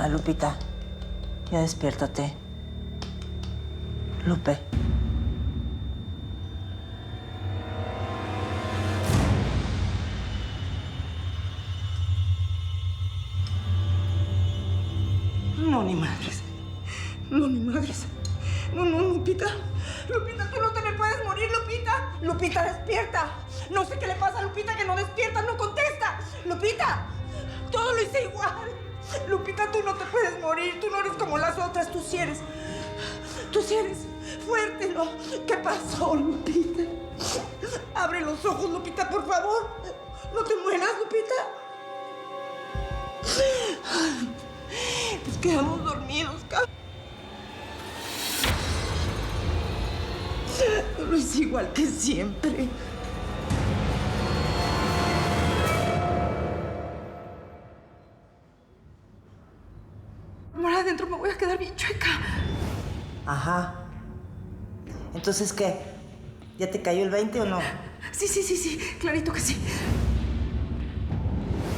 Lupita, ya despiértate. Lupe. No, ni madres. No, ni madres. No, Lupita. Lupita, tú no te me puedes morir, Lupita. Lupita, despierta. No sé qué le pasa a Lupita, que no despierta, no contesta. Lupita, todo lo hice igual. Lupita, tú no te puedes morir. Tú no eres como las otras. Tú sí eres fuerte, ¿no? ¿Qué pasó, Lupita? Abre los ojos, Lupita, por favor. No te mueras, Lupita. Nos quedamos dormidos, cabrón. Lo hice igual que siempre. Ahora adentro me voy a quedar bien chueca. Ajá. Entonces, ¿qué? ¿Ya te cayó el 20 o no? Sí, clarito que sí.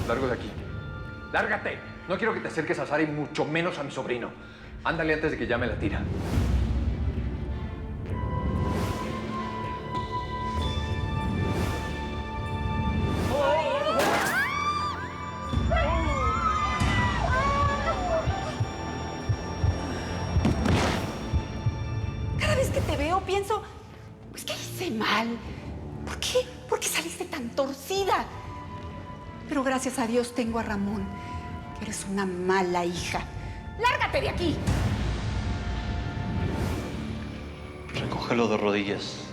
Largo de aquí. ¡Lárgate! No quiero que te acerques a Sara y mucho menos a mi sobrino. Ándale antes de que llame la tira. Cada vez que te veo pienso, pues, ¿qué hice mal? ¿Por qué saliste tan torcida? Pero gracias a Dios tengo a Ramón, que eres una mala hija. ¡Lárgate de aquí! Recógelo de rodillas.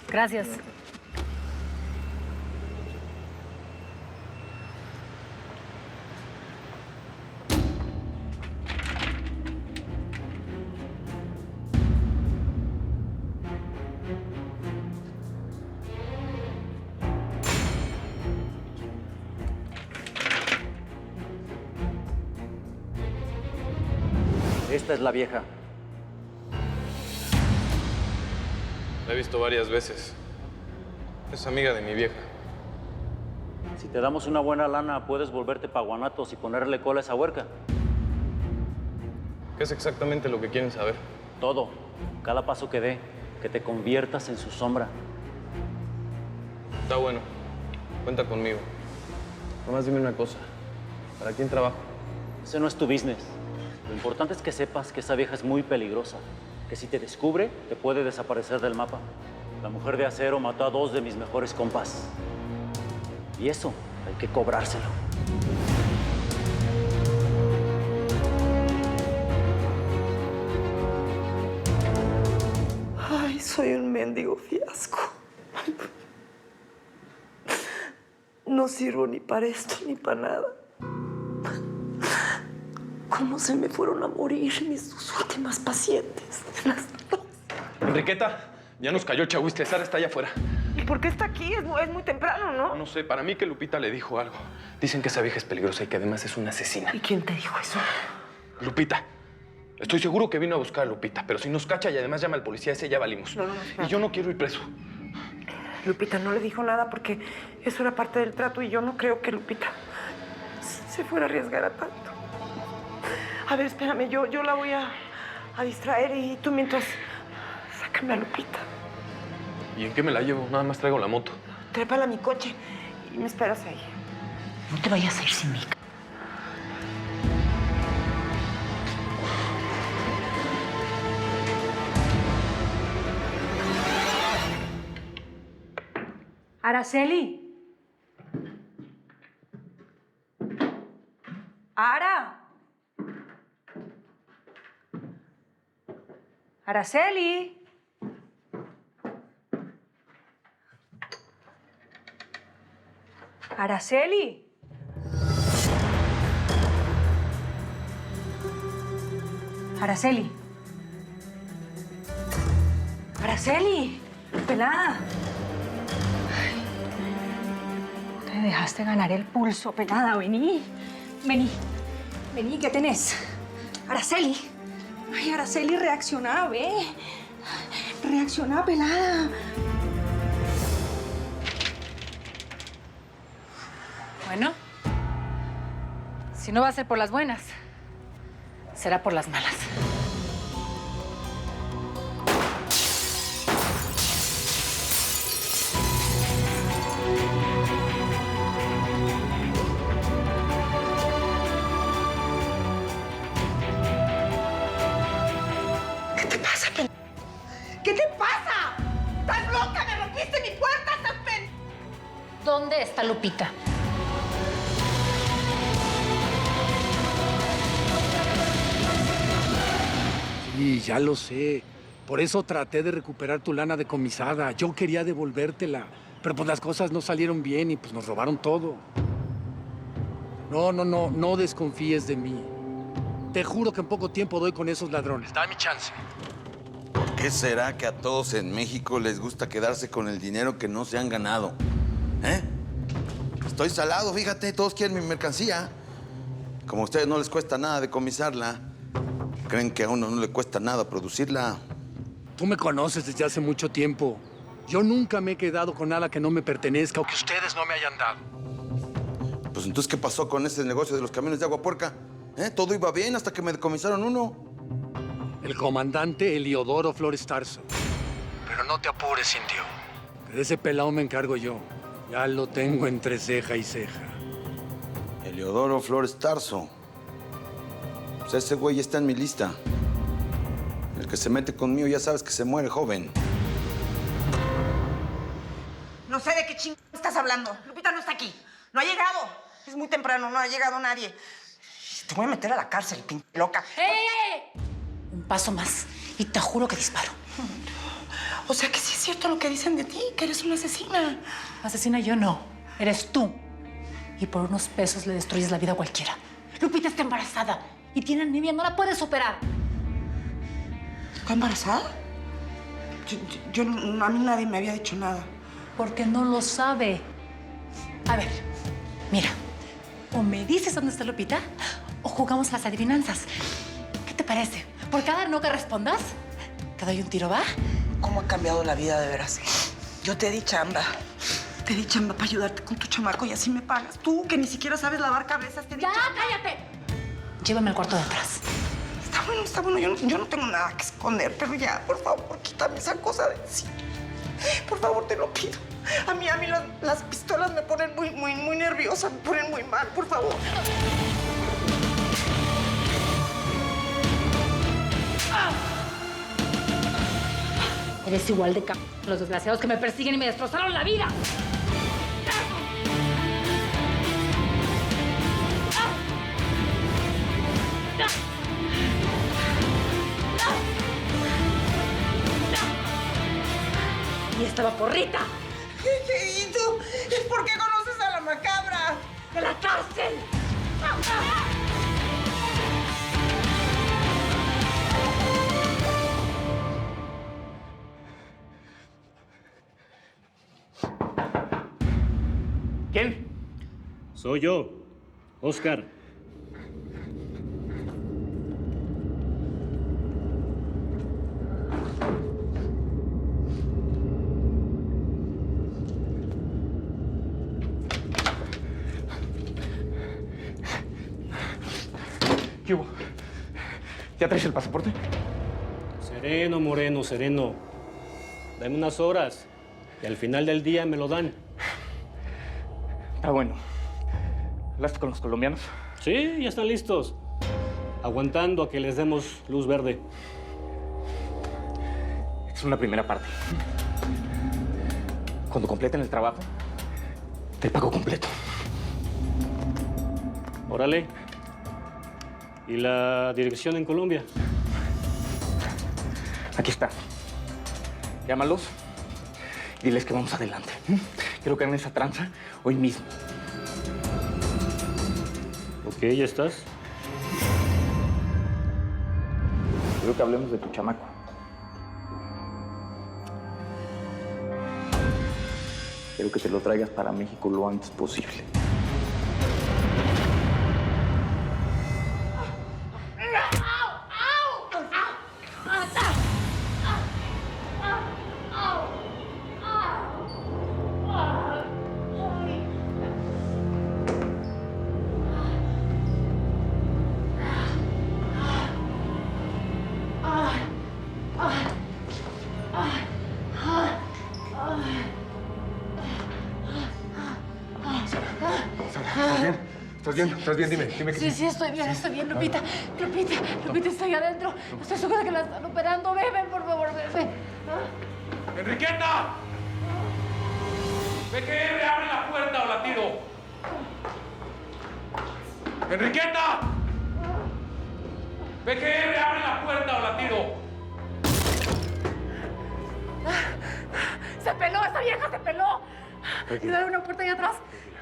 Gracias. Esta es la vieja. La he visto varias veces. Es amiga de mi vieja. Si te damos una buena lana, puedes volverte paguanatos y ponerle cola a esa huerca. ¿Qué es exactamente lo que quieren saber? Todo. Cada paso que dé, que te conviertas en su sombra. Está bueno. Cuenta conmigo. Nomás dime una cosa. ¿Para quién trabajo? Ese no es tu business. Lo importante es que sepas que esa vieja es muy peligrosa. Que si te descubre, te puede desaparecer del mapa. La mujer de acero mató a 2 de mis mejores compas. Y eso hay que cobrárselo. Ay, soy un mendigo fiasco. No sirvo ni para esto ni para nada. ¿Cómo se me fueron a morir mis 2 últimas pacientes? Las 2. Enriqueta, ya nos cayó el chahuistle. Sara está allá afuera. ¿Y por qué está aquí? Es muy temprano, ¿no? No sé, para mí que Lupita le dijo algo. Dicen que esa vieja es peligrosa y que además es una asesina. ¿Y quién te dijo eso? Lupita. Estoy seguro que vino a buscar a Lupita, pero si nos cacha y además llama al policía, ese ya valimos. No. Y yo no quiero ir preso. Lupita no le dijo nada porque eso era parte del trato y yo no creo que Lupita se fuera a arriesgar a tanto. A ver, espérame, yo la voy a distraer y tú mientras sácame a Lupita. ¿Y en qué me la llevo? Nada más traigo la moto. Trépala a mi coche y me esperas ahí. No te vayas a ir sin mí. Araceli. Ara. Araceli. Araceli. Araceli. Araceli. Pelada. Ay, te dejaste ganar el pulso, pelada. Vení. Vení. Vení, ¿qué tenés? Araceli. Ay, Araceli, reacciona, ve. Reacciona, pelada. Bueno, si no va a ser por las buenas, será por las malas. ¿Qué te pasa, pelada? ¿Qué te pasa? ¿Estás loca? ¿Me rompiste mi puerta? ¿Estás ¿Dónde está Lupita? Sí, ya lo sé. Por eso traté de recuperar tu lana decomisada. Yo quería devolvértela. Pero pues las cosas no salieron bien y pues nos robaron todo. No desconfíes de mí. Te juro que en poco tiempo doy con esos ladrones. Dame chance. ¿Por qué será que a todos en México les gusta quedarse con el dinero que no se han ganado? ¿Eh? Estoy salado, fíjate, todos quieren mi mercancía. Como a ustedes no les cuesta nada decomisarla, creen que a uno no le cuesta nada producirla. Tú me conoces desde hace mucho tiempo. Yo nunca me he quedado con nada que no me pertenezca o que ustedes no me hayan dado. Pues entonces, ¿qué pasó con ese negocio de los camiones de agua puerca? ¿Eh? Todo iba bien hasta que me decomisaron uno. El comandante Eliodoro Flores Tarso. Pero no te apures, indio. De ese pelado me encargo yo. Ya lo tengo entre ceja y ceja. Eliodoro Flores Tarso. Pues ese güey está en mi lista. El que se mete conmigo ya sabes que se muere joven. No sé de qué chingada estás hablando. Lupita no está aquí. No ha llegado. Es muy temprano, no ha llegado nadie. Te voy a meter a la cárcel, pinche loca. ¡Eh! Un paso más y te juro que disparo. O sea que sí es cierto lo que dicen de ti, que eres una asesina. Asesina yo no. Eres tú. Y por unos pesos le destruyes la vida a cualquiera. Lupita está embarazada y tiene anemia, no la puedes superar. ¿Está embarazada? A mí nadie me había dicho nada. Porque no lo sabe. A ver, mira. O me dices dónde está Lupita o jugamos a las adivinanzas. ¿Qué te parece? Por cada no que respondas, te doy un tiro, ¿va? ¿Cómo ha cambiado la vida de veras? Yo te di chamba. Te di chamba para ayudarte con tu chamaco y así me pagas. Tú, que ni siquiera sabes lavar cabezas, te di ¡Ya, chamba. cállate! Llévame al cuarto de atrás. Está bueno. Yo no tengo nada que esconder, pero ya, por favor, quítame esa cosa de encima. Por favor, te lo pido. A mí las pistolas me ponen muy nerviosa, me ponen muy mal, por favor. Eres igual de los desgraciados que me persiguen y me destrozaron la vida. Y esta vaporrita ¿Y tú? ¿Por qué conoces a la macabra? de la cárcel. ¿Quién? Soy yo, Oscar. ¿Qué hubo? ¿Ya traes el pasaporte? Sereno, Moreno, sereno. Dame unas horas y al final del día me lo dan. Está bueno. ¿Hablaste con los colombianos? Sí, ya están listos. Aguantando a que les demos luz verde. Es una primera parte. Cuando completen el trabajo, Te pago completo. Órale. ¿Y la dirección en Colombia? Aquí está. Llámalos y diles que vamos adelante. Quiero que hagan esa tranza hoy mismo. Ok, ¿ya estás? Quiero que hablemos de tu chamaco. Quiero que te lo traigas para México lo antes posible. ¿Estás bien? ¿Estás bien? Dime que Sí, estoy bien, Lupita. Lupita, estoy adentro. Estoy segura que la están operando. Ven, por favor, ven. ¡Enriqueta! ¡PGR, abre la puerta o la tiro! ¡Enriqueta! ¡PGR, abre la puerta o la tiro! ¡Se peló! ¡Esa vieja se peló! Y dale una puerta ahí atrás.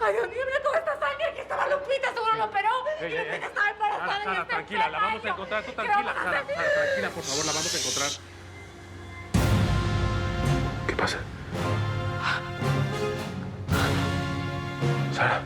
¡Ay, Dios mío, mira toda esta sangre! Aquí estaba Lupita, seguro lo operó. Lupita estaba embarazada en este tranquila, la vamos a encontrar. Tú tranquila, Sara, tranquila, por favor, la vamos a encontrar. ¿Qué pasa? Sara.